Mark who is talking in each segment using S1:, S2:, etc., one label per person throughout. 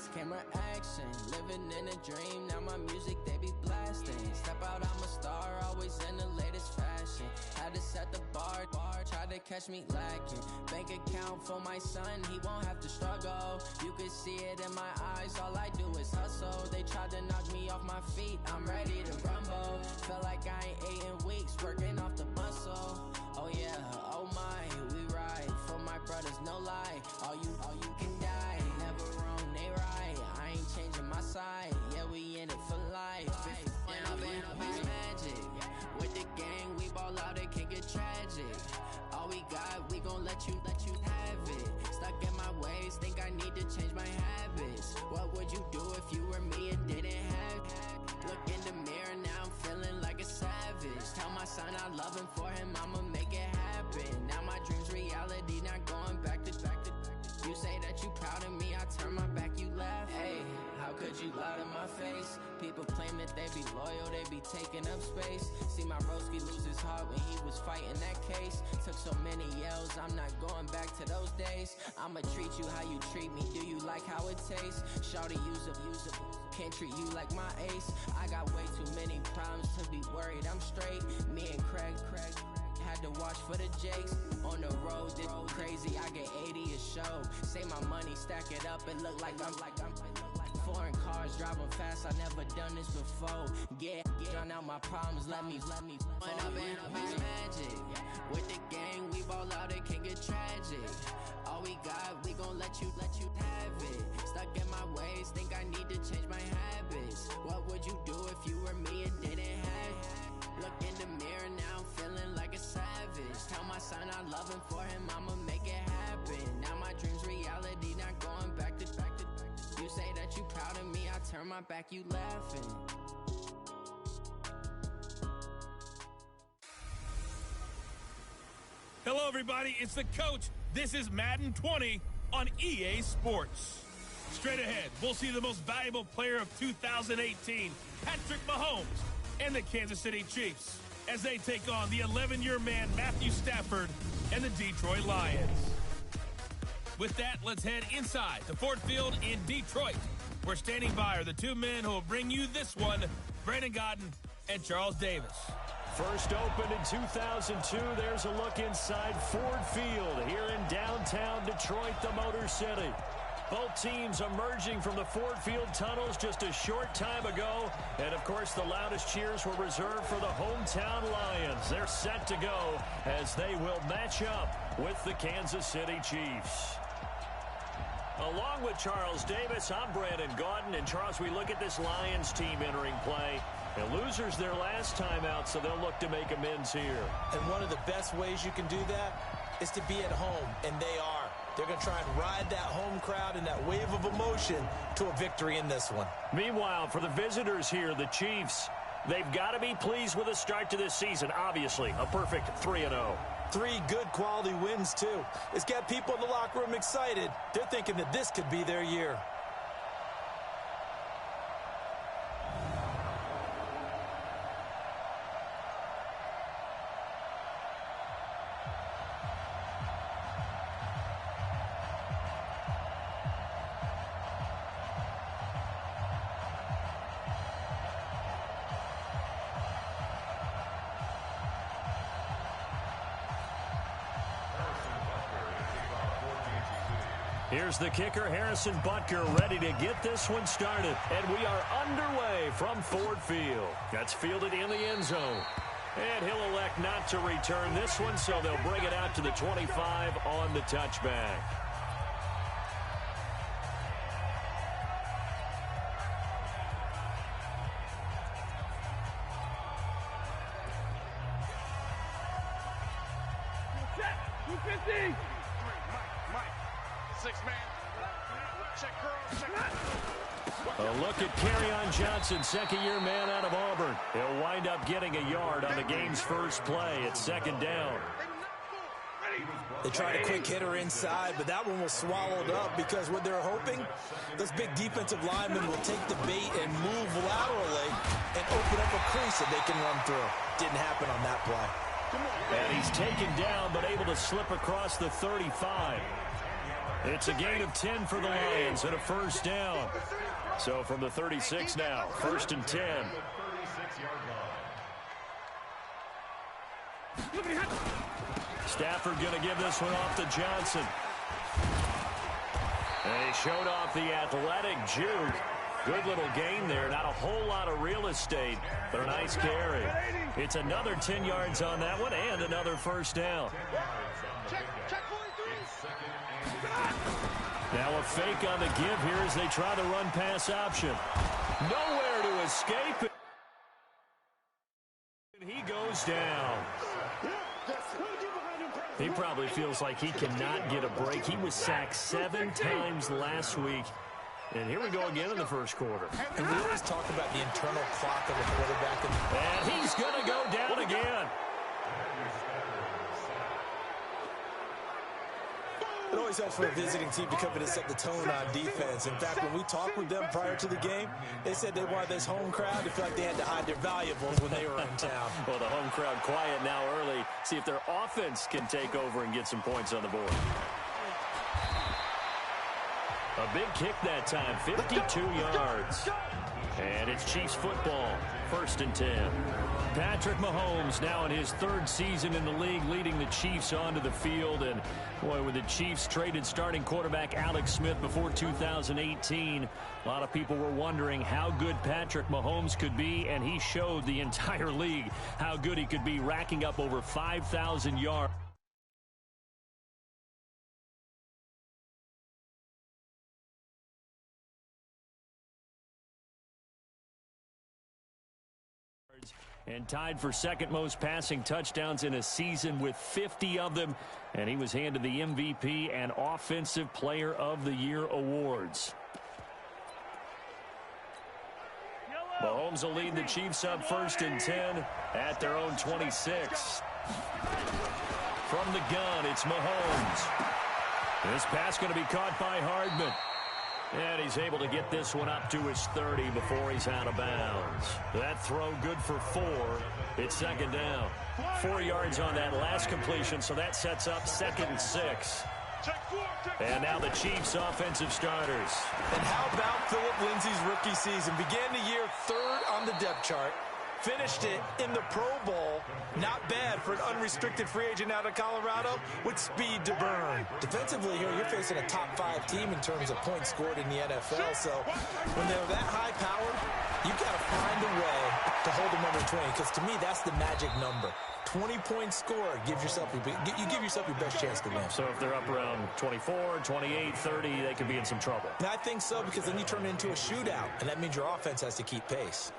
S1: lights, camera action. Living in a dream, now my music they be blasting. Step out, I'm a star, always in the latest fashion. Had to set the bar, try to catch me lacking. Bank account for my son, he won't have to struggle. You can see it in my eyes, all I do is hustle. They tried to knock me off my feet, I'm ready to rumble. Felt like I ain't ate in weeks, working off the muscle. Oh yeah, oh my, we ride for my brothers, no lie. All you can die, never wrong, they right. I ain't changing my side, yeah, we in it for life. It's magic. With the gang, we ball out, it can get tragic. All we got, we gon' let you have it. Stuck in my ways, think I need to change my habits. What would you do if you were me and didn't have it? Look in the mirror, now I'm feeling like a savage. Tell my son I love him, for him I'ma make it happen. Now my dream's reality, not going back to. You say that you proud of me, I turn my back, you laugh. Hey, how could you lie to my face? People claim that they be loyal, they be taking up space. See my broski lose his heart when he was fighting that case. Took so many yells, I'm not going back to those days. I'ma treat you how you treat me, do you like how it tastes? Shawty, use up, can't treat you like my ace. I got way too many problems to be worried, I'm straight. Me and Craig had to watch for the Jakes. On the road, it's crazy, I get 80 a show. Say my money, stack it up, it look like I'm foreign cars, driving fast, I never done this before. Yeah, drown out my problems, let me When up and it's magic. With the gang, we ball out, it can get tragic. All we got, we gon' let you have it. Stuck in my ways, think I need to change my habits. What would you do if you were me and didn't have it? Look in the mirror, now I'm feeling like a savage. Tell my son I love him, for him I'ma make it happen. Now my dream's reality, not going back to. You say that you proud of me, I turn my back, you laughing.
S2: Hello everybody, it's the coach. This is Madden 20 on EA Sports. Straight ahead, we'll see the most valuable player of 2018, Patrick Mahomes, and the Kansas City Chiefs as they take on the 11-year man Matthew Stafford and the Detroit Lions. With that, let's head inside to Ford Field in Detroit. We're standing by are the two men who will bring you this one, Brandon Godden and Charles Davis.
S3: First opened in 2002, there's a look inside Ford Field here in downtown Detroit, the Motor City. Both teams emerging from the Ford Field tunnels just a short time ago. And, of course, the loudest cheers were reserved for the hometown Lions. They're set to go as they will match up with the Kansas City Chiefs. Along with Charles Davis, I'm Brandon Gaudin. And, Charles, we look at this Lions team entering play. The losers their last time out, so they'll look to make amends here.
S4: And one of the best ways you can do that is to be at home, and they are. They're going to try and ride that home crowd and that wave of emotion to a victory in this one.
S3: Meanwhile, for the visitors here, the Chiefs, they've got to be pleased with the start to this season. Obviously, a perfect 3-0.
S4: 3 good quality wins, too. It's got people in the locker room excited. They're thinking that this could be their year.
S3: Here's the kicker, Harrison Butker, ready to get this one started. And we are underway from Ford Field. That's fielded in the end zone. And he'll elect not to return this one, so they'll bring it out to the 25 on the touchback. A look at Kerryon Johnson, second-year man out of Auburn. He'll wind up getting a yard on the game's first play at second down.
S4: They tried a quick hitter inside, but that one was swallowed up because what they're hoping, those big defensive linemen will take the bait and move laterally and open up a crease that they can run through. Didn't happen on that play.
S3: And he's taken down but able to slip across the 35. It's a gain of 10 for the Lions and a first down. So from the 36 now, 1st and 10. Stafford going to give this one off to Johnson. And he showed off the athletic juke. Good little gain there. Not a whole lot of real estate, but a nice carry. It's another 10 yards on that one and another first down. Now a fake on the give here as they try the run-pass option. Nowhere to escape it. And he goes down. He probably feels like he cannot get a break. He was sacked 7 times last week. And here we go again in the first quarter.
S4: And we always talk about the internal clock of a quarterback.
S3: And he's going to go down again.
S4: It always helps for a visiting team to come in and set the tone on defense. In fact, when we talked with them prior to the game, they said they wanted this home crowd to feel like they had to hide their valuables when they were in town.
S3: Well, the home crowd quiet now early. See if their offense can take over and get some points on the board. A big kick that time, 52 yards. And it's Chiefs football, 1st and 10. Patrick Mahomes now in his 3rd season in the league, leading the Chiefs onto the field. And, boy, when the Chiefs traded starting quarterback Alex Smith before 2018, a lot of people were wondering how good Patrick Mahomes could be, and he showed the entire league how good he could be, racking up over 5,000 yards. And tied for 2nd most passing touchdowns in a season with 50 of them. And he was handed the MVP and Offensive Player of the Year awards. Mahomes will lead the Chiefs up 1st and 10 at their own 26. From the gun, it's Mahomes. This pass going to be caught by Hardman. And he's able to get this one up to his 30 before he's out of bounds. That throw good for 4. It's 2nd down. 4 yards on that last completion, so that sets up 2nd and 6. And now the Chiefs offensive starters.
S4: And how about Phillip Lindsay's rookie season? Began the year 3rd on the depth chart. Finished it in the Pro Bowl. Not bad for an unrestricted free agent out of Colorado with speed to burn. Defensively here, you're facing a top 5 team in terms of points scored in the NFL. So when they're that high powered, you've got to find a way to hold them under 20. Because to me, that's the magic number. 20 points scored. You give yourself your best chance to win.
S3: So if they're up around 24, 28, 30, they could be in some trouble.
S4: And I think so, because then you turn it into a shootout. And that means your offense has to keep pace.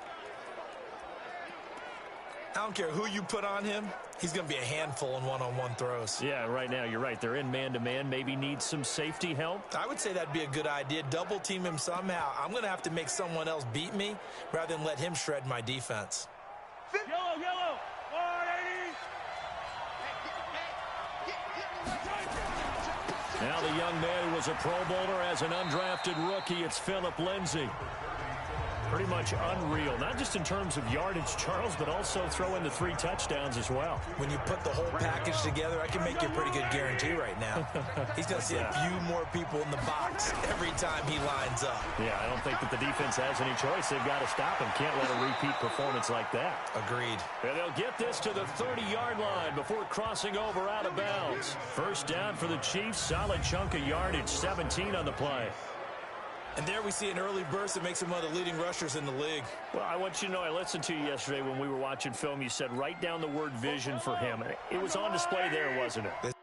S4: I don't care who you put on him. He's going to be a handful in one-on-one throws.
S3: Yeah, right now, you're right. They're in man-to-man. Maybe need some safety help.
S4: I would say that'd be a good idea. Double team him somehow. I'm going to have to make someone else beat me rather than let him shred my defense.
S2: Yellow. 180.
S3: Now the young man who was a Pro Bowler as an undrafted rookie, it's Phillip Lindsay. Pretty much unreal, not just in terms of yardage, Charles, but also throw in the 3 touchdowns as well.
S4: When you put the whole package together, I can make you a pretty good guarantee right now. He's going to see a few more people in the box every time he lines up.
S3: Yeah, I don't think that the defense has any choice. They've got to stop him. Can't let a repeat performance like that.
S4: Agreed.
S3: And they'll get this to the 30-yard line before crossing over out of bounds. First down for the Chiefs. Solid chunk of yardage, 17 on the play.
S4: And there we see an early burst that makes him one of the leading rushers in the league.
S3: Well, I want you to know, I listened to you yesterday when we were watching film. You said write down the word vision for him. It was on display there, wasn't it?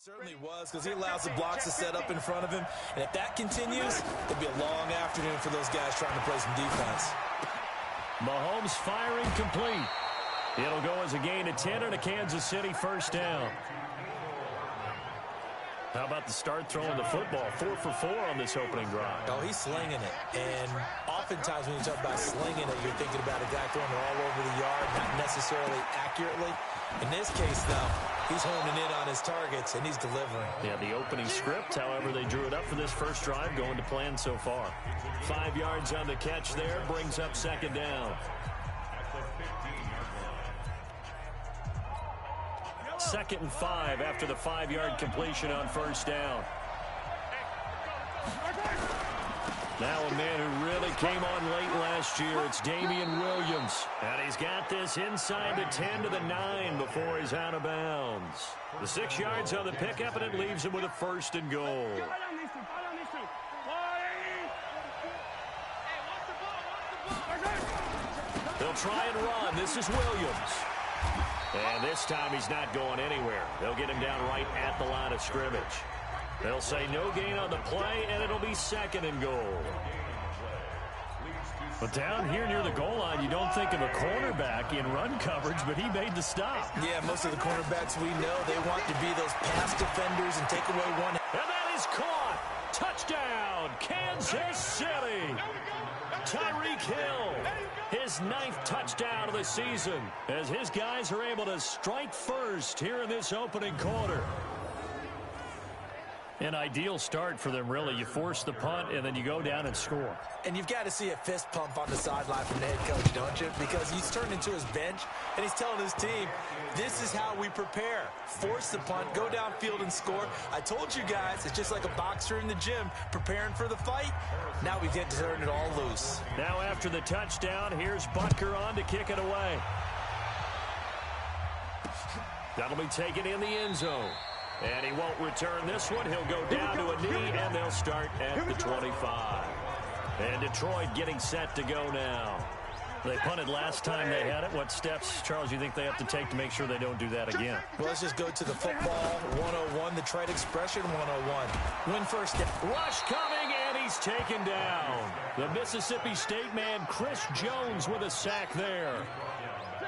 S4: Certainly was, because he allows the blocks to set up in front of him. And if that continues, it'll be a long afternoon for those guys trying to play some defense.
S3: Mahomes firing complete. It'll go as a gain of 10 and a Kansas City first down. How about the start throwing the football? 4 for 4 on this opening drive.
S4: Oh, he's slinging it. And oftentimes when you talk about slinging it, you're thinking about a guy throwing it all over the yard, not necessarily accurately. In this case, though, he's honing in on his targets, and he's delivering.
S3: Yeah, the opening script, however, they drew it up for this first drive, going to plan so far. 5 yards on the catch there, brings up second down. Second and 5 after the 5-yard completion on first down. Now a man who really came on late last year, it's Damian Williams. And he's got this inside the 10 to the 9 before he's out of bounds. The 6 yards on the pickup, and it leaves him with a first and goal. They'll try and run. This is Williams. And this time he's not going anywhere. They'll get him down right at the line of scrimmage. They'll say no gain on the play, and it'll be second and goal. But down here near the goal line, you don't think of a cornerback in run coverage, but he made the stop.
S4: Yeah, most of the cornerbacks we know, they want to be those pass defenders and take away one.
S3: And that is caught. Touchdown, Kansas City. Tyreek Hill, his 9th touchdown of the season, as his guys are able to strike first here in this opening quarter. An ideal start for them, really. You force the punt, and then you go down and score.
S4: And you've got to see a fist pump on the sideline from the head coach, don't you? Because he's turned into his bench, and he's telling his team, this is how we prepare. Force the punt, go downfield and score. I told you guys, it's just like a boxer in the gym preparing for the fight. Now we get to turn it all loose.
S3: Now after the touchdown, here's Butker on to kick it away. That'll be taken in the end zone. And he won't return this one. He'll go down to a knee, and they'll start at the 25. And Detroit getting set to go now. They punted last time they had it. What steps, Charles, you think they have to take to make sure they don't do that again?
S4: Well, let's just go to the football 101, the trade expression 101. Win first down.
S3: Rush coming, and he's taken down. The Mississippi State man, Chris Jones, with a sack there.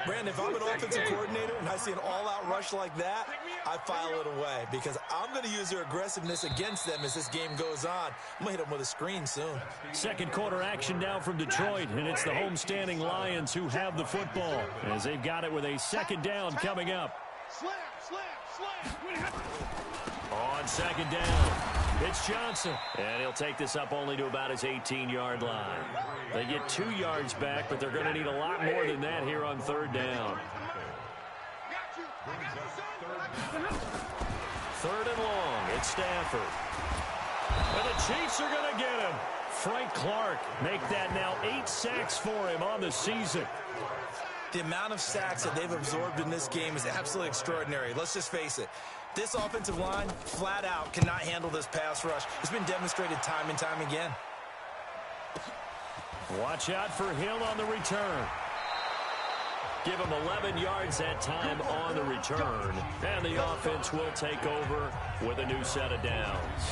S4: Brandon, if I'm an offensive coordinator and I see an all-out rush like that, I file it away because I'm going to use their aggressiveness against them as this game goes on. I'm going to hit them with a screen soon.
S3: Second quarter action now from Detroit, and it's the homestanding Lions who have the football as they've got it with a second down coming up. On second down, it's Johnson, and he'll take this up only to about his 18-yard line. They get 2 yards back, but they're going to need a lot more than that here on third down. Third and long, it's Stafford. And the Chiefs are going to get him. Frank Clark make that now 8 sacks for him on the season.
S4: The amount of sacks that they've absorbed in this game is absolutely extraordinary. Let's just face it. This offensive line, flat out, cannot handle this pass rush. It's been demonstrated time and time again.
S3: Watch out for Hill on the return. Give him 11 yards that time on the return. And the offense will take over with a new set of downs.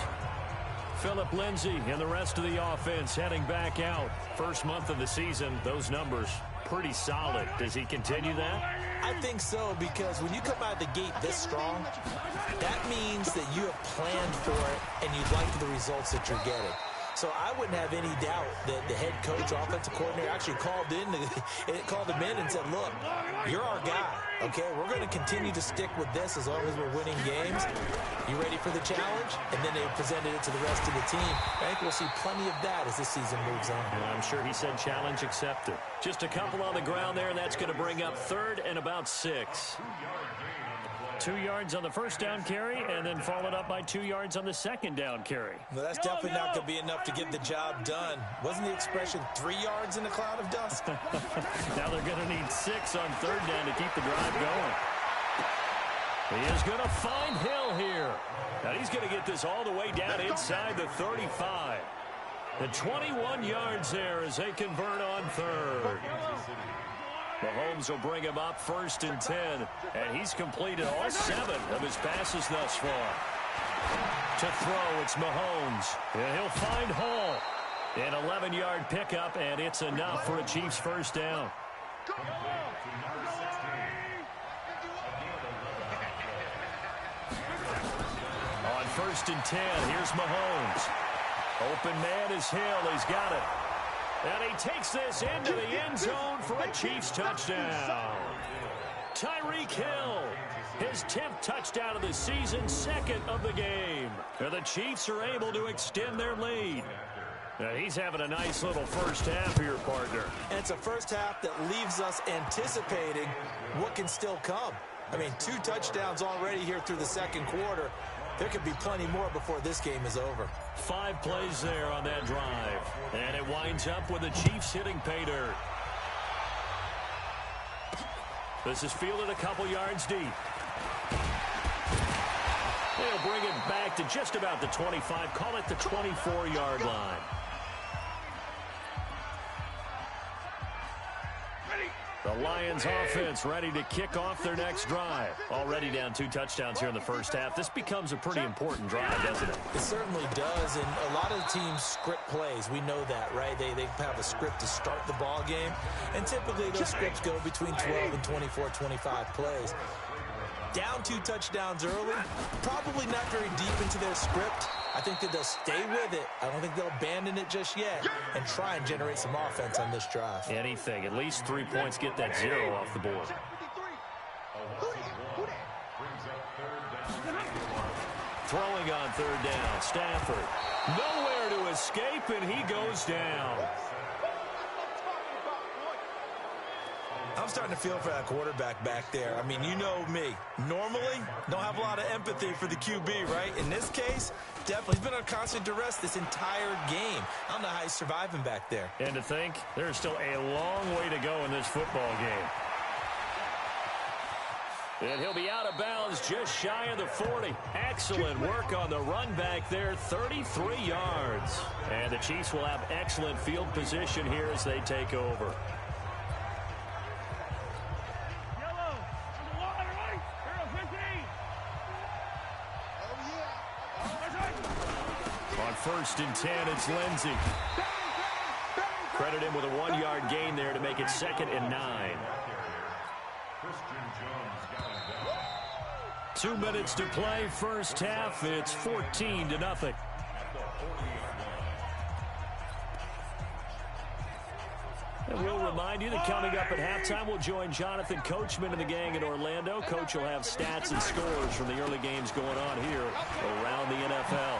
S3: Phillip Lindsay and the rest of the offense heading back out. First month of the season, those numbers pretty solid. Does he continue that?
S4: I think so, because when you come out of the gate this strong, that means that you have planned for it and you like the results that you're getting. So I wouldn't have any doubt that the head coach, offensive coordinator, actually called him in and said, look, you're our guy, okay? We're going to continue to stick with this as long as we're winning games. You ready for the challenge? And then they presented it to the rest of the team. I think we'll see plenty of that as this season moves on.
S3: And I'm sure he said challenge accepted. Just a couple on the ground there, and that's going to bring up third and about 6. 2 yards on the first down carry, and then followed up by 2 yards on the second down carry.
S4: Well, that's definitely not going to be enough to get the job done. Wasn't the expression 3 yards in a cloud of dust?
S3: Now they're going to need 6 on third down to keep the drive going. He is going to find Hill here. Now he's going to get this all the way down inside the 35. The 21 yards there as they convert on third. Mahomes will bring him up first and 10, and he's completed all 7 of his passes thus far. To throw, it's Mahomes. And he'll find Hall. An 11-yard pickup, and it's enough for a Chiefs first down. On 1st and 10, here's Mahomes. Open man is Hill. He's got it. And he takes this into the end zone for a Chiefs touchdown. Tyreek Hill, his 10th touchdown of the season, 2nd of the game. And the Chiefs are able to extend their lead. Now he's having a nice little first half here, partner.
S4: And it's a first half that leaves us anticipating what can still come. I mean, 2 touchdowns already here through the second quarter. There could be plenty more before this game is over.
S3: 5 plays there on that drive. And it winds up with the Chiefs hitting pay dirt. This is fielded a couple yards deep. They'll bring it back to just about the 25. Call it the 24-yard line. The Lions offense ready to kick off their next drive. Already down 2 touchdowns here in the first half. This becomes a pretty important drive, doesn't it?
S4: It certainly does, and a lot of the teams script plays. We know that, right? They have a script to start the ball game, and typically those scripts go between 12 and 24, 25 plays. Down 2 touchdowns early, probably not very deep into their script. I think that they'll stay with it. I don't think they'll abandon it just yet and try and generate some offense on this drive.
S3: Anything. At least 3 points, get that 0 off the board. Throwing on 3rd down, Stafford. Nowhere to escape, and he goes down.
S4: I'm starting to feel for that quarterback back there. I mean, you know me. Normally, don't have a lot of empathy for the QB, right? In this case, definitely. He's been on constant duress this entire game. I don't know how he's surviving back there.
S3: And to think, there's still a long way to go in this football game. And he'll be out of bounds just shy of the 40. Excellent work on the run back there, 33 yards. And the Chiefs will have excellent field position here as they take over. On 1st and 10, it's Lindsey. Credit him with a 1-yard gain there to make it 2nd and 9. 2 minutes to play, first half. It's 14-0. And we'll remind you that coming up at halftime, we'll join Jonathan Coachman and the gang in Orlando. Coach will have stats and scores from the early games going on here around the NFL.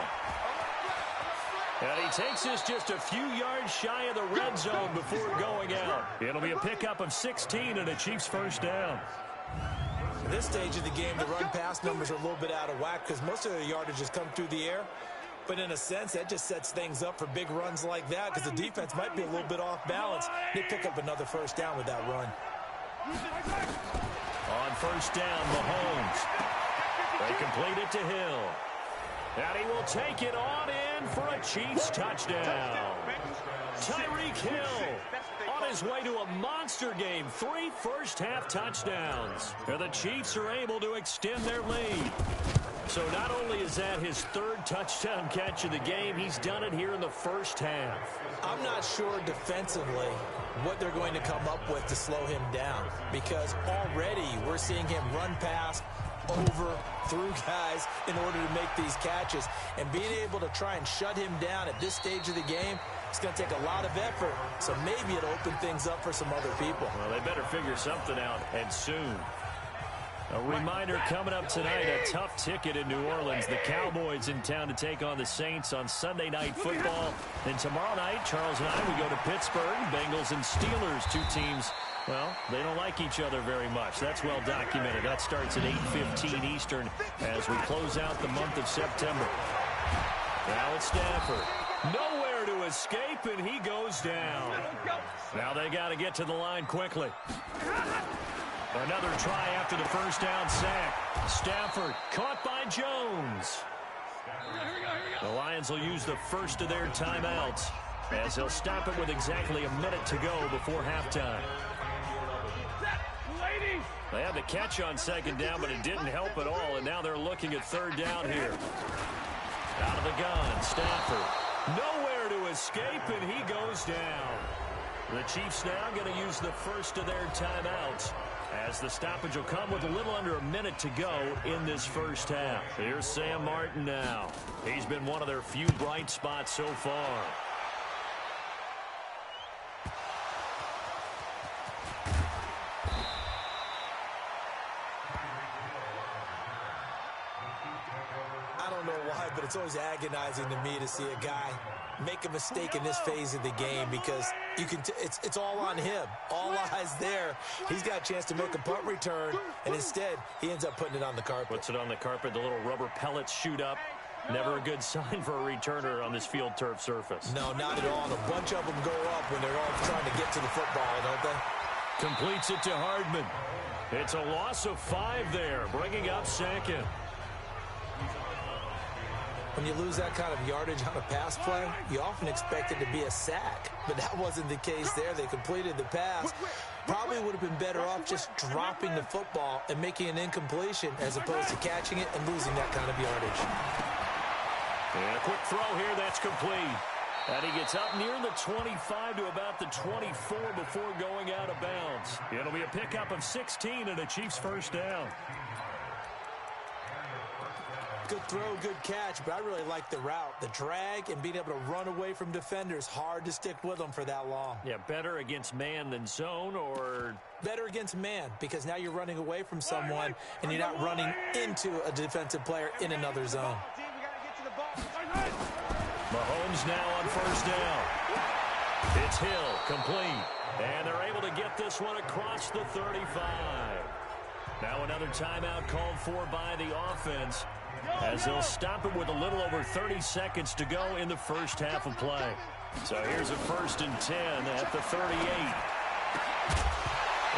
S3: And he takes this just a few yards shy of the red zone before going out. It'll be a pickup of 16 and a Chiefs first down.
S4: At this stage of the game, the run-pass numbers are a little bit out of whack because most of the yardage has come through the air. But in a sense, that just sets things up for big runs like that because the defense might be a little bit off balance. They pick up another first down with that run.
S3: On 1st down, Mahomes. They complete it to Hill. And he will take it on in for a Chiefs touchdown. Tyreek Hill on his way to a monster game. 3 first-half touchdowns. And the Chiefs are able to extend their lead. So not only is that his 3rd touchdown catch of the game, he's done it here in the first half.
S4: I'm not sure defensively what they're going to come up with to slow him down because already we're seeing him run past, over, through guys in order to make these catches. And being able to try and shut him down at this stage of the game, it's going to take a lot of effort. So maybe it'll open things up for some other people.
S3: Well, they better figure something out, and soon. A reminder coming up tonight, a tough ticket in New Orleans. The Cowboys in town to take on the Saints on Sunday Night Football. And tomorrow night, Charles and I, we go to Pittsburgh. Bengals and Steelers, 2 teams. Well, they don't like each other very much. That's well documented. That starts at 8:15 Eastern as we close out the month of September. Now it's Stafford. Nowhere to escape, and he goes down. Now they got to get to the line quickly. Another try after the first down sack. Stafford caught by Jones. The Lions will use the first of their timeouts as they'll stop it with exactly a minute to go before halftime. They had the catch on second down, but it didn't help at all, and now they're looking at third down here. Out of the gun, Stafford. Nowhere to escape, and he goes down. The Chiefs now going to use the first of their timeouts, as the stoppage will come with a little under a minute to go in this first half. Here's Sam Martin now. He's been one of their few bright spots so far.
S4: I don't know why, but it's always agonizing to me to see a guy make a mistake in this phase of the game, because you can it's all on him. All eyes there. He's got a chance to make a punt return, and instead he ends up putting it on the carpet.
S3: Puts it on the carpet. The little rubber pellets shoot up. Never a good sign for a returner on this field turf surface.
S4: No, not at all. And a bunch of them go up when they're all trying to get to the football, don't they?
S3: Completes it to Hardman. It's a loss of 5 there, bringing up second.
S4: When you lose that kind of yardage on a pass play, you often expect it to be a sack. But that wasn't the case there. They completed the pass. Probably would have been better off just dropping the football and making an incompletion as opposed to catching it and losing that kind of yardage.
S3: And a quick throw here, that's complete. And he gets up near the 25 to about the 24 before going out of bounds. It'll be a pickup of 16 and a Chiefs first down.
S4: Good throw, good catch, but I really like the route. The drag and being able to run away from defenders. Hard to stick with them for that long.
S3: Yeah, better against man than zone, or?
S4: Better against man, because now you're running away from someone and you're not running into a defensive player in another zone.
S3: Mahomes now on first down. It's Hill, complete. And they're able to get this one across the 35. Now another timeout called for by the offense, as they'll stop it with a little over 30 seconds to go in the first half of play. So here's a 1st and 10 at the 38.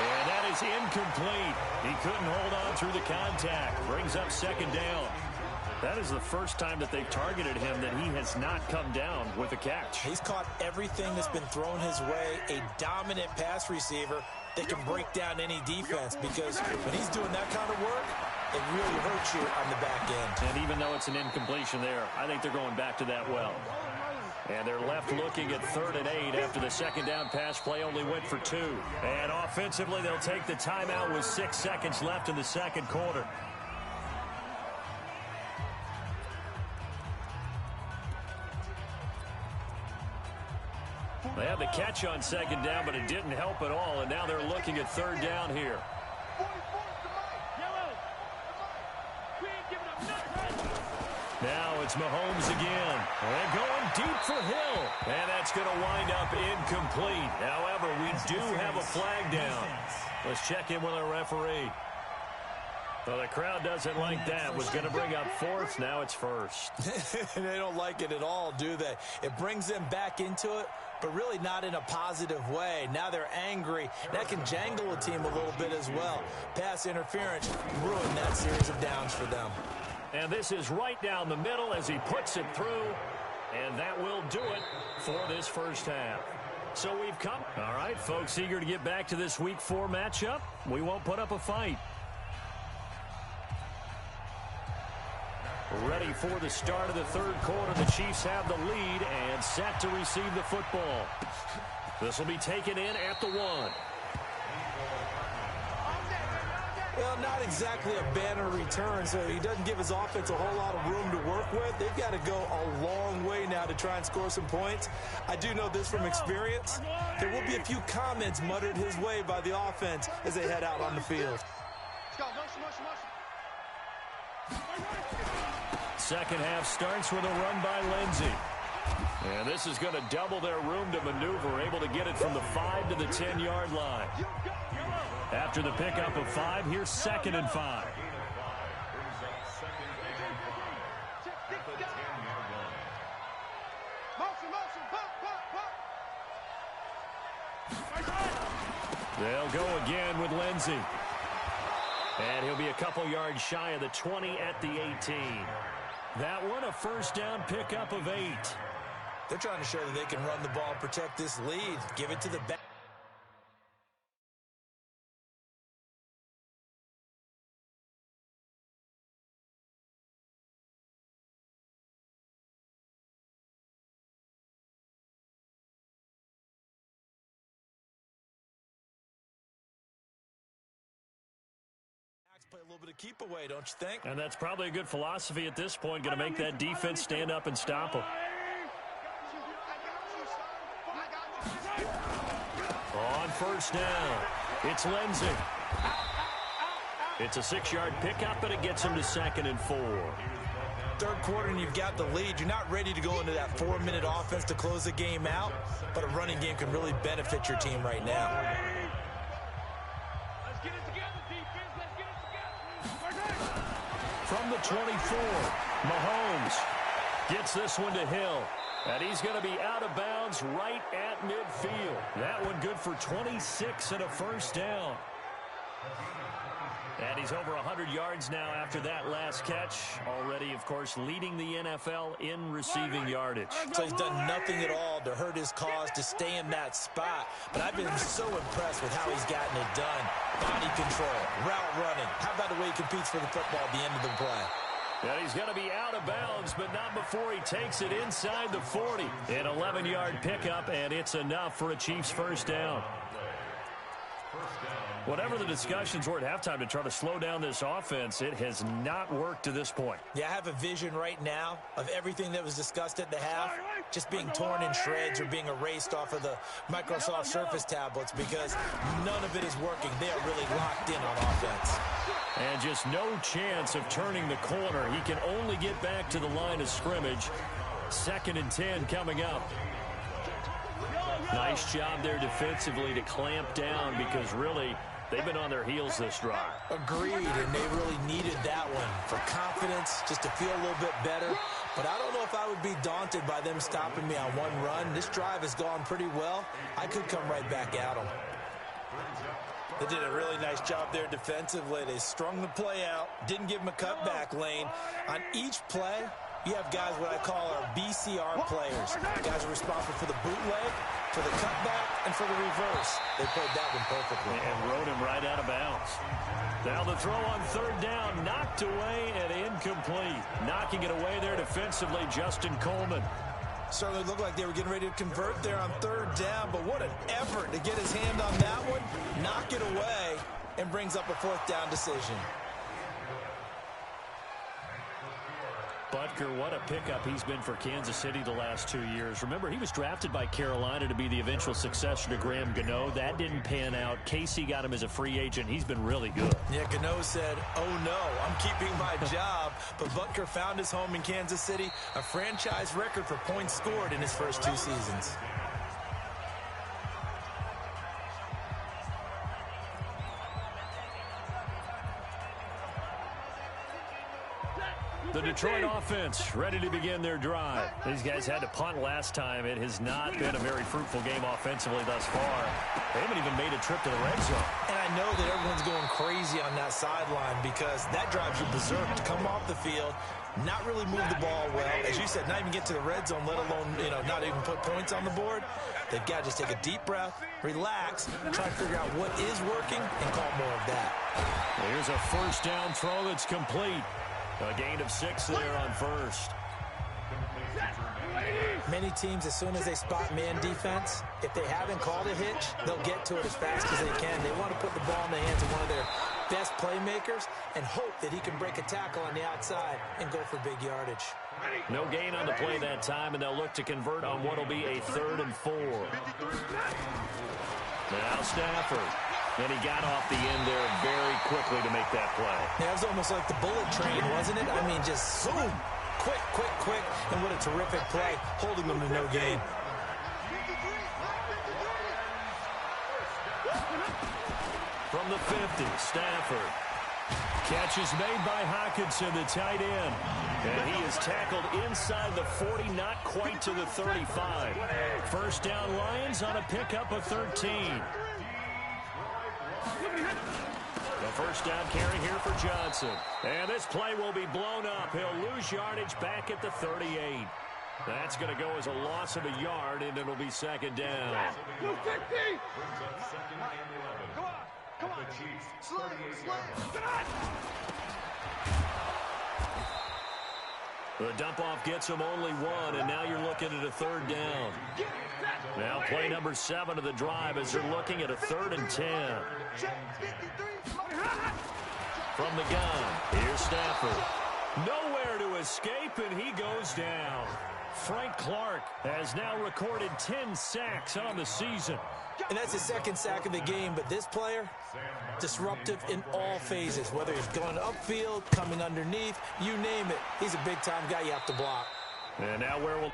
S3: And that is incomplete. He couldn't hold on through the contact. Brings up second down. That is the first time that they've targeted him that he has not come down with a catch.
S4: He's caught everything that's been thrown his way. A dominant pass receiver that can break down any defense, because when he's doing that kind of work, it really hurts you on the back end.
S3: And even though it's an incompletion there, I think they're going back to that well. And they're left looking at 3rd and 8 after the second down pass play only went for 2. And offensively, they'll take the timeout with 6 seconds left in the second quarter. They had the catch on second down, but it didn't help at all, and now they're looking at 3rd down here. Now it's Mahomes again. And going deep for Hill. And that's going to wind up incomplete. However, we do have a flag down. Let's check in with our referee. Well, the crowd doesn't like that. Was going to bring up 4th. Now it's 1st.
S4: They don't like it at all, do they? It brings them back into it, but really not in a positive way. Now they're angry. That can jangle a team a little bit as well. Pass interference ruined that series of downs for them.
S3: And this is right down the middle as he puts it through. And that will do it for this first half. So we've come. All right, folks, eager to get back to this Week 4 matchup. We won't put up a fight. Ready for the start of the 3rd quarter. The Chiefs have the lead and set to receive the football. This will be taken in at the 1.
S4: Well, not exactly a banner return, so he doesn't give his offense a whole lot of room to work with. They've got to go a long way now to try and score some points. I do know this from experience. There will be a few comments muttered his way by the offense as they head out on the field.
S3: Second half starts with a run by Lindsey. And this is going to double their room to maneuver, able to get it from the 5 to the 10-yard line. After the pickup of 5, here's 2nd and 5. They'll go again with Lindsey. And he'll be a couple yards shy of the 20 at the 18. That one, a first down pickup of 8.
S4: They're trying to show that they can run the ball, protect this lead, give it to the back. Play a little bit of keep away, don't you think?
S3: And that's probably a good philosophy at this point. Going to make that defense stand up and stop them. On first down, it's Lindsey. It's a 6-yard pickup, and it gets him to 2nd and 4.
S4: Third quarter and you've got the lead. You're not ready to go into that 4-minute offense to close the game out, but a running game can really benefit your team right now.
S5: Let's get it together, defense. Let's get it together.
S3: From the 24, Mahomes gets this one to Hill. And he's going to be out of bounds right at midfield. That one good for 26 and a first down. And he's over 100 yards now after that last catch. Already, of course, leading the NFL in receiving yardage.
S4: So he's done nothing at all to hurt his cause, to stay in that spot. But I've been so impressed with how he's gotten it done. Body control, route running. How about the way he competes for the football at the end of the play?
S3: And he's going to be out of bounds, but not before he takes it inside the 40. An 11-yard pickup, and it's enough for a Chiefs first down. Whatever the discussions were at halftime to try to slow down this offense, it has not worked to this point.
S4: Yeah, I have a vision right now of everything that was discussed at the half just being torn in shreds or being erased off of the Microsoft Surface tablets because none of it is working. They are really locked in on offense.
S3: And just no chance of turning the corner. He can only get back to the line of scrimmage. 2nd and 10 coming up. Nice job there defensively to clamp down because really they've been on their heels this drive.
S4: Agreed, and they really needed that one for confidence, just to feel a little bit better. But I don't know if I would be daunted by them stopping me on one run. This drive has gone pretty well. I could come right back at them. They did a really nice job there defensively. They strung the play out, didn't give them a cutback lane. On each play, you have guys what I call our BCR players. Guys are responsible for the bootleg, for the cutback, and for the reverse. They played that one perfectly.
S3: And rode him right out of bounds. Now the throw on 3rd down, knocked away and incomplete. Knocking it away there defensively, Justin Coleman.
S4: Certainly looked like they were getting ready to convert there on 3rd down, but what an effort to get his hand on that one, knock it away, and brings up a 4th down decision.
S3: Butker, what a pickup he's been for Kansas City the last 2 years. Remember, he was drafted by Carolina to be the eventual successor to Graham Gano. That didn't pan out. Casey got him as a free agent. He's been really good.
S4: Yeah, Gano said, oh no, I'm keeping my job. But Butker found his home in Kansas City, a franchise record for points scored in his first 2 seasons.
S3: The Detroit offense ready to begin their drive. These guys had to punt last time. It has not been a very fruitful game offensively thus far. They haven't even made a trip to the red zone. And
S4: I know that everyone's going crazy on that sideline because that drives you berserk to come off the field, not really move the ball well. As you said, not even get to the red zone, let alone, not even put points on the board. They've got to just take a deep breath, relax, try to figure out what is working, and call more of that.
S3: Well, here's a first down throw that's complete. A gain of 6 there on 1st.
S4: Many teams, as soon as they spot man defense, if they haven't called a hitch, they'll get to it as fast as they can. They want to put the ball in the hands of one of their best playmakers and hope that he can break a tackle on the outside and go for big yardage.
S3: No gain on the play that time, and they'll look to convert on what will be a 3rd and 4. Now Stafford. And he got off the end there very quickly to make that play.
S4: Yeah, it was almost like the bullet train, wasn't it? I mean, just boom, quick, and what a terrific play, holding them to no gain.
S3: From the 50, Stafford. Catch is made by Hockenson, the tight end. And he is tackled inside the 40, not quite to the 35. First down Lions on a pickup of 13. The first down carry here for Johnson. And this play will be blown up. He'll lose yardage back at the 38. That's going to go as a loss of a yard, and it'll be 2nd down.
S5: Come on. Slow.
S3: The dump-off gets him only 1, and now you're looking at a 3rd down. Now play number 7 of the drive as they're looking at a 3rd and 10. from the gun. Here's Stafford. Nowhere to escape, and he goes down. Frank Clark has now recorded 10 sacks on the season.
S4: And that's his second sack of the game, but this player, disruptive in all phases, whether he's going upfield, coming underneath, you name it. He's a big-time guy you have to block.
S3: And now where will...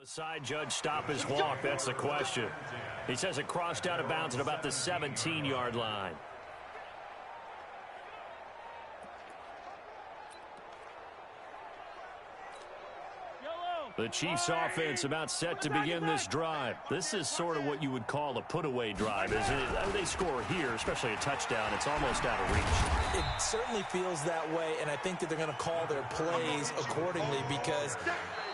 S3: The side judge stop his walk. That's the question. He says it crossed out of bounds at about the 17-yard line. The Chiefs offense about set to begin this drive. This is sort of what you would call a put-away drive, isn't it? They score here, especially a touchdown. It's almost out of reach.
S4: It certainly feels that way, and I think that they're going to call their plays accordingly because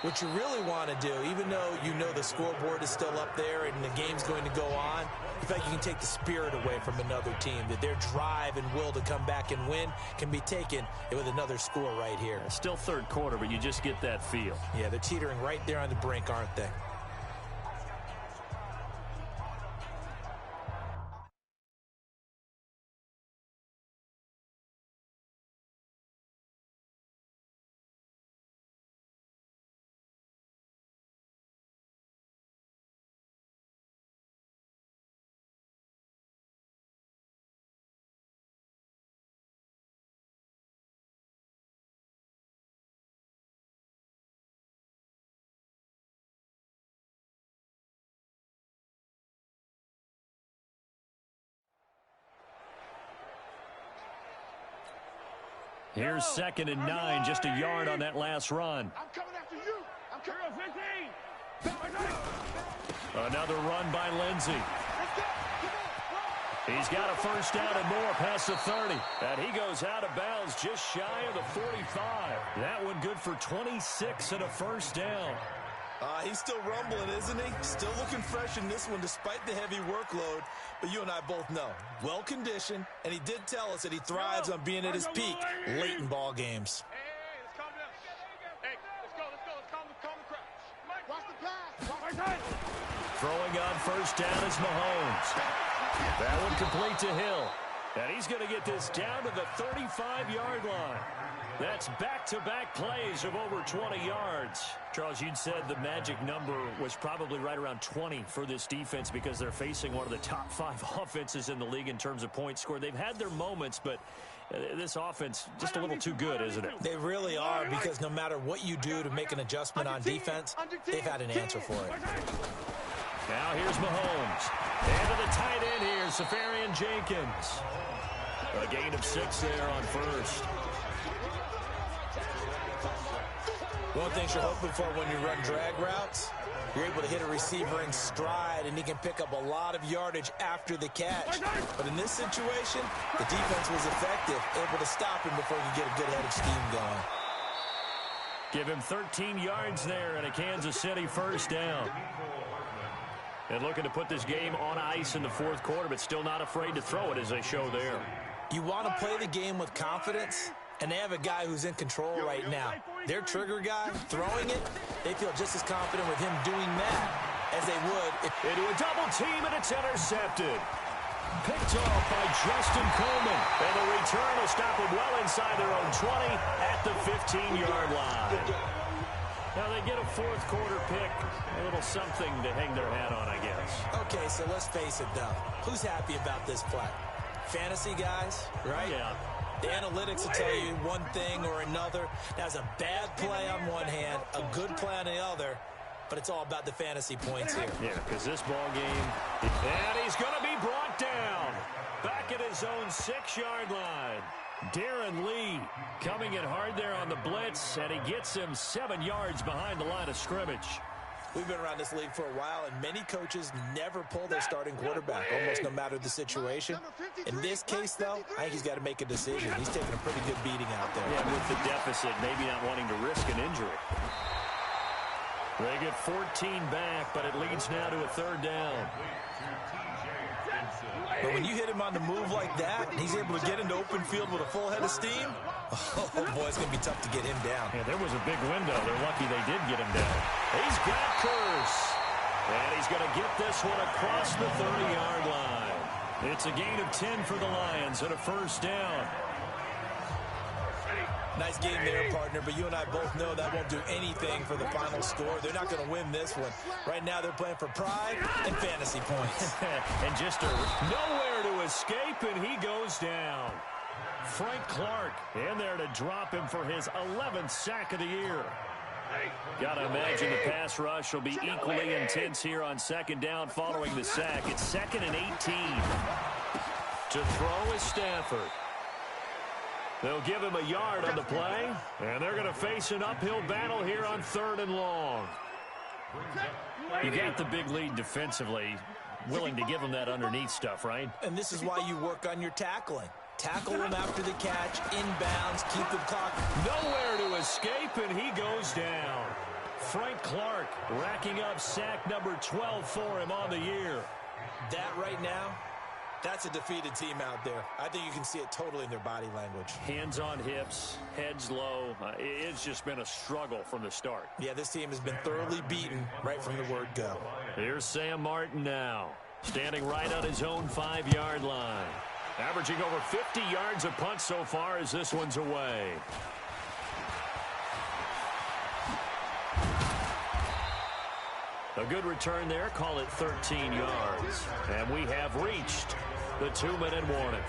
S4: what you really want to do, even though you know the scoreboard is still up there and the game's going to go on, I feel like you can take the spirit away from another team, that their drive and will to come back and win can be taken with another score right here.
S3: It's still third quarter, but you just get that feel.
S4: Yeah, they're teetering right there on the brink, aren't they?
S3: Here's 2nd and 9, just a yard on that last run.
S5: I'm coming after you. I'm coming. 15.
S3: Another run by Lindsey. He's got a first down and more past the 30. And he goes out of bounds just shy of the 45. That one good for 26 and a first down.
S4: He's still rumbling, isn't he? Still looking fresh in this one despite the heavy workload. But you and I both know, well-conditioned, and he did tell us that he thrives on being at his peak late in ball games.
S5: Hey, let's calm down. Hey, let's go. Let's calm the crowd. Mike, watch the pass.
S3: Throwing on first down is Mahomes. That one complete to Hill. And he's going to get this down to the 35-yard line. That's back-to-back plays of over 20 yards. Charles, you'd said the magic number was probably right around 20 for this defense because they're facing one of the top 5 offenses in the league in terms of points scored. They've had their moments, but this offense just a little too good, isn't it?
S4: They really are, because no matter what you do to make an adjustment on defense, they've had an answer for it.
S3: Now here's Mahomes. And to the tight end here, Safarian Jenkins. A gain of 6 there on first.
S4: One thing you're hoping for when you run drag routes, you're able to hit a receiver in stride, and he can pick up a lot of yardage after the catch. But in this situation, the defense was effective, able to stop him before he could get a good head of steam going.
S3: Give him 13 yards there and a Kansas City first down. And looking to put this game on ice in the fourth quarter, but still not afraid to throw it as they show there.
S4: You want to play the game with confidence, and they have a guy who's in control right now. Their trigger guy, throwing it, they feel just as confident with him doing that as they would if...
S3: Into a double team, and it's intercepted. Picked off by Justin Coleman. And the return will stop him well inside their own 20 at the 15-yard line. Now they get a fourth quarter pick. A little something to hang their hat on, I guess.
S4: Okay, so let's face it, though. Who's happy about this play? Fantasy guys, right?
S3: Yeah.
S4: The analytics will tell you one thing or another. That's a bad play on one hand, a good play on the other, but it's all about the fantasy points here.
S3: Yeah, because this ball game, and he's going to be brought down back at his own 6-yard line. Darren Lee coming in hard there on the blitz, and he gets him 7 yards behind the line of scrimmage.
S4: We've been around this league for a while, and many coaches never pull their starting quarterback, almost no matter the situation. In this case, though, I think he's got to make a decision. He's taking a pretty good beating out there.
S3: Yeah, with the deficit, maybe not wanting to risk an injury. They get 14 back, but it leads now to a third down.
S4: But when you hit him on the move like that, and he's able to get into open field with a full head of steam, oh boy, it's going to be tough to get him down.
S3: Yeah, there was a big window. They're lucky they did get him down. He's got Curse. And he's going to get this one across the 30-yard line. It's a gain of 10 for the Lions and a first down.
S4: Nice game there, partner, but you and I both know that won't do anything for the final score. They're not going to win this one. Right now, they're playing for pride and fantasy points.
S3: And just nowhere to escape, and he goes down. Frank Clark in there to drop him for his 11th sack of the year. Gotta imagine the pass rush will be equally intense here on second down following the sack. It's 2nd and 18. To throw is Stafford. They'll give him a yard on the play, and they're going to face an uphill battle here on 3rd and long. You got the big lead defensively, willing to give him that underneath stuff, right?
S4: And this is why you work on your tackling. Tackle him after the catch, inbounds, keep the clock.
S3: Nowhere to escape, and he goes down. Frank Clark racking up sack number 12 for him on the year.
S4: That right now, that's a defeated team out there. I think you can see it totally in their body language.
S3: Hands on hips, heads low. It's just been a struggle from the start.
S4: Yeah, this team has been thoroughly beaten right from the word go.
S3: Here's Sam Martin now, standing right on his own 5-yard line. Averaging over 50 yards a punt so far as this one's away. A good return there, call it 13 yards. And we have reached the 2-minute warning.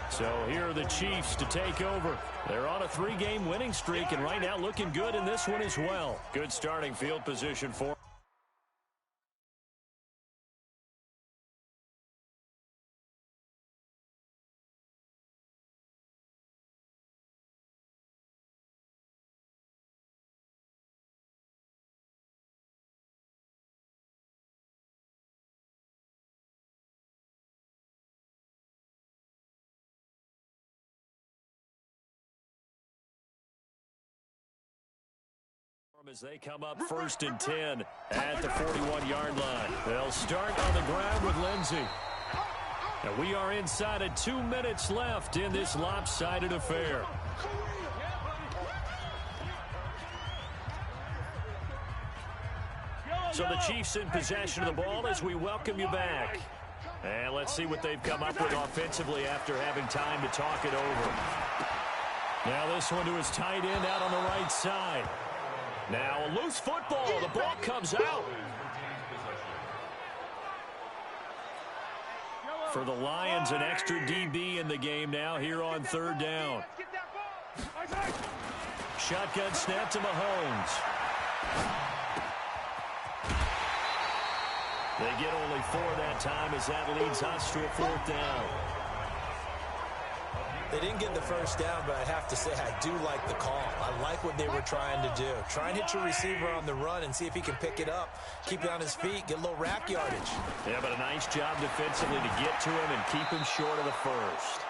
S3: So here are the Chiefs to take over. They're on a 3-game winning streak and right now looking good in this one as well. Good starting field position for as they come up 1st and 10 at the 41-yard line. They'll start on the ground with Lindsey. And we are inside of 2 minutes left in this lopsided affair. So the Chiefs in possession of the ball as we welcome you back. And let's see what they've come up with offensively after having time to talk it over. Now this one to his tight end out on the right side. Now a loose football. The ball comes out. For the Lions, an extra DB in the game now here on 3rd down. Shotgun snap to Mahomes. They get only 4 that time as that leads us to a 4th down.
S4: They didn't get the first down, but I have to say I do like the call. I like what they were trying to do. Try and hit your receiver on the run and see if he can pick it up. Keep it on his feet, get a little rack yardage.
S3: Yeah, but a nice job defensively to get to him and keep him short of the first.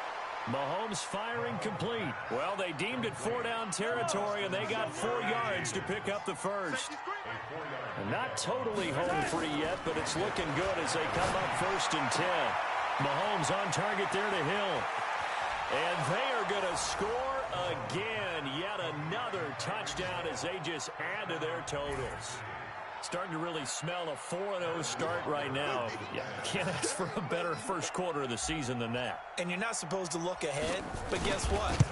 S3: Mahomes firing complete. Well, they deemed it 4-down territory, and they got 4 yards to pick up the first. And not totally home free yet, but it's looking good as they come up 1st and 10. Mahomes on target there to Hill. And they are going to score again. Yet another touchdown as they just add to their totals. Starting to really smell a 4-0 start right now. Yeah, can't ask for a better first quarter of the season than that.
S4: And you're not supposed to look ahead, but guess what?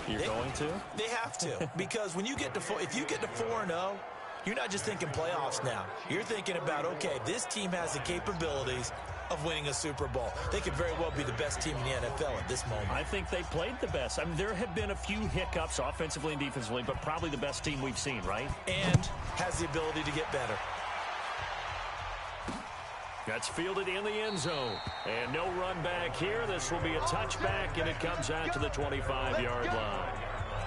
S3: You're going to?
S4: They have to. Because when you get to if you get to 4-0, you're not just thinking playoffs now. You're thinking about, okay, this team has the capabilities of winning a Super Bowl. They could very well be the best team in the NFL at this moment.
S3: I think they played the best. I mean, there have been a few hiccups offensively and defensively, but probably the best team we've seen, right?
S4: And has the ability to get better.
S3: That's fielded in the end zone. And no run back here. This will be a touchback, and it comes out to the 25-yard line.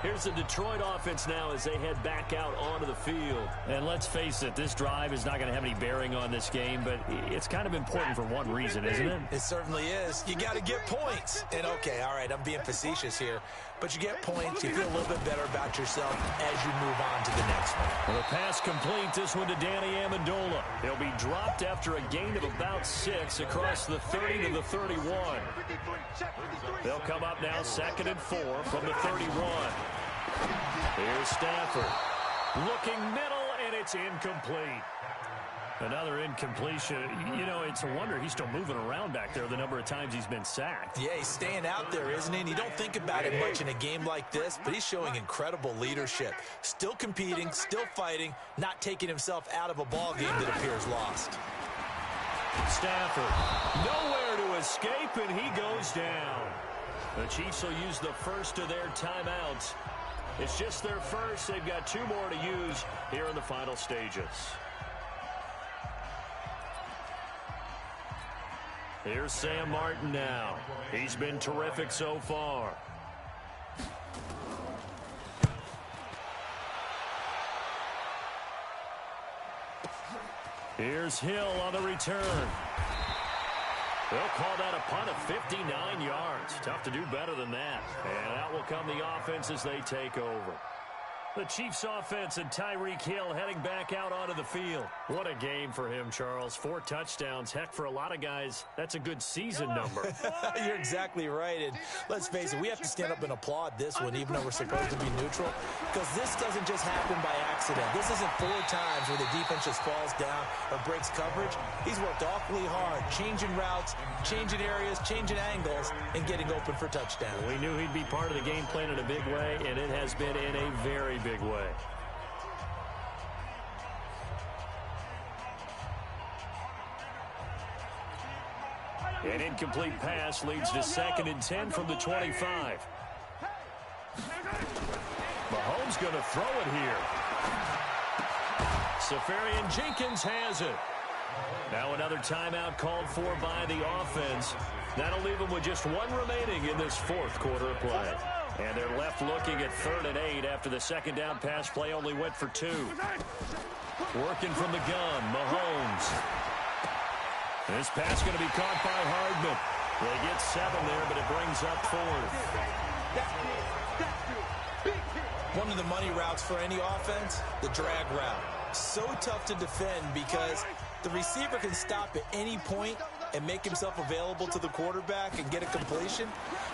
S3: Here's the Detroit offense now as they head back out onto the field. And let's face it, this drive is not going to have any bearing on this game, but it's kind of important for one reason, isn't it?
S4: It certainly is. You got to get points. And, okay, all right, I'm being facetious here, but you get points, you feel a little bit better about yourself as you move on to the next one.
S3: Well, the pass complete, this one to Danny Amendola. He'll be dropped after a gain of about 6 across the 30 to the 31. They'll come up now 2nd and 4 from the 31. Here's Stafford. Looking middle, and it's incomplete. Another incompletion. You know, it's a wonder he's still moving around back there the number of times he's been sacked.
S4: Yeah, he's staying out there, isn't he? And you don't think about it much in a game like this, but he's showing incredible leadership. Still competing, still fighting, not taking himself out of a ball game that appears lost.
S3: Stafford, nowhere to escape, and he goes down. The Chiefs will use the first of their timeouts It's just their first. They've got 2 more to use here in the final stages. Here's Sam Martin now. He's been terrific so far. Here's Hill on the return. They'll call that a punt of 59 yards. Tough to do better than that. And out will come the offense as they take over. The Chiefs offense and Tyreek Hill heading back out onto the field. What a game for him, Charles. 4 touchdowns. Heck, for a lot of guys, that's a good season number.
S4: You're exactly right. And let's face it, we have to stand up and applaud this one, even though we're supposed to be neutral, because this doesn't just happen by accident. This isn't 4 times where the defense just falls down or breaks coverage. He's worked awfully hard, changing routes, changing areas, changing angles, and getting open for touchdowns.
S3: We knew he'd be part of the game plan in a big way, and it has been in a very big way. An incomplete pass leads to 2nd and 10 from the 25. Mahomes going to throw it here. Safarian Jenkins has it. Now another timeout called for by the offense. That'll leave them with just 1 remaining in this 4th quarter of play. And they're left looking at 3rd and 8 after the 2nd down pass play only went for 2. Working from the gun, Mahomes. This pass going to be caught by Hardman. They get 7 there, but it brings up 4th.
S4: One of the money routes for any offense, the drag route. So tough to defend because the receiver can stop at any point and make himself available to the quarterback and get a completion.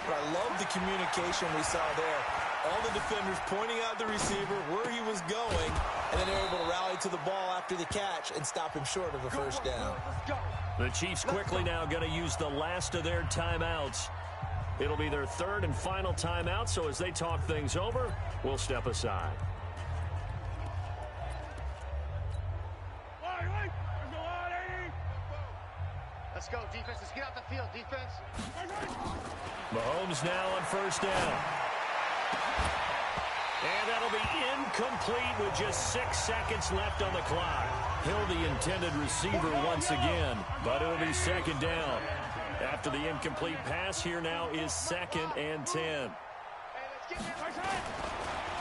S4: But I love the communication we saw there. All the defenders pointing out the receiver, where he was going, and then they're able to rally to the ball after the catch and stop him short of a first down.
S3: The Chiefs quickly now going to use the last of their timeouts. It'll be their 3rd and final timeout, so as they talk things over, we'll step aside.
S5: Let's go, defense. Let's get out the field, defense.
S3: Mahomes now on 1st down. And that'll be incomplete with just 6 seconds left on the clock. Hill the intended receiver once again, but it'll be 2nd down. After the incomplete pass, here now is 2nd and 10.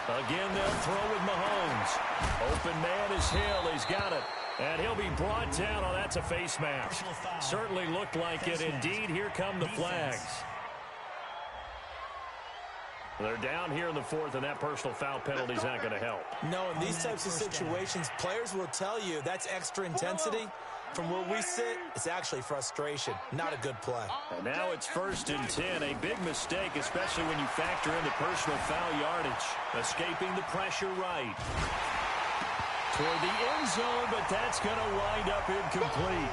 S3: Again, they'll throw with Mahomes. Open man is Hill. He's got it. And he'll be brought down. Oh, that's a face mask. Certainly looked like it. Indeed, here come the flags. They're down here in the 4th, and that personal foul penalty is not going to help.
S4: No, in these types of situations, players will tell you that's extra intensity. From where we sit, it's actually frustration. Not a good play.
S3: And now it's 1st and 10. A big mistake, especially when you factor in the personal foul yardage. Escaping the pressure right. Toward the end zone, but that's going to wind up incomplete.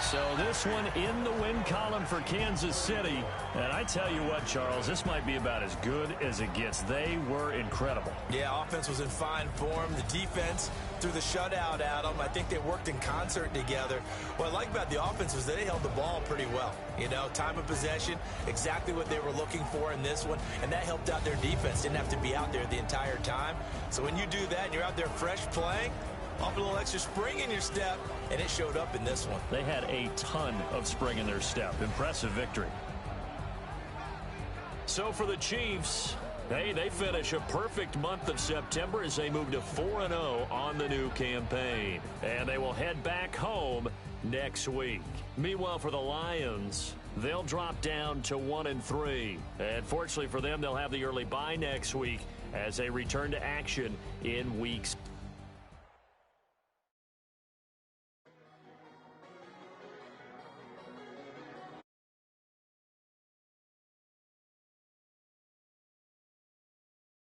S3: So this one in the win column for Kansas City. And I tell you what, Charles, this might be about as good as it gets. They were incredible.
S4: Yeah, offense was in fine form. The defense threw the shutout at them. I think they worked in concert together. What I like about the offense was they held the ball pretty well. You know, time of possession, exactly what they were looking for in this one. And that helped out their defense. Didn't have to be out there the entire time. So when you do that and you're out there fresh playing, off a little extra spring in your step, and it showed up in this one.
S3: They had a ton of spring in their step. Impressive victory. So for the Chiefs, hey, they finish a perfect month of September as they move to 4-0 on the new campaign. And they will head back home next week. Meanwhile, for the Lions, they'll drop down to 1-3. And fortunately for them, they'll have the early bye next week as they return to action in weeks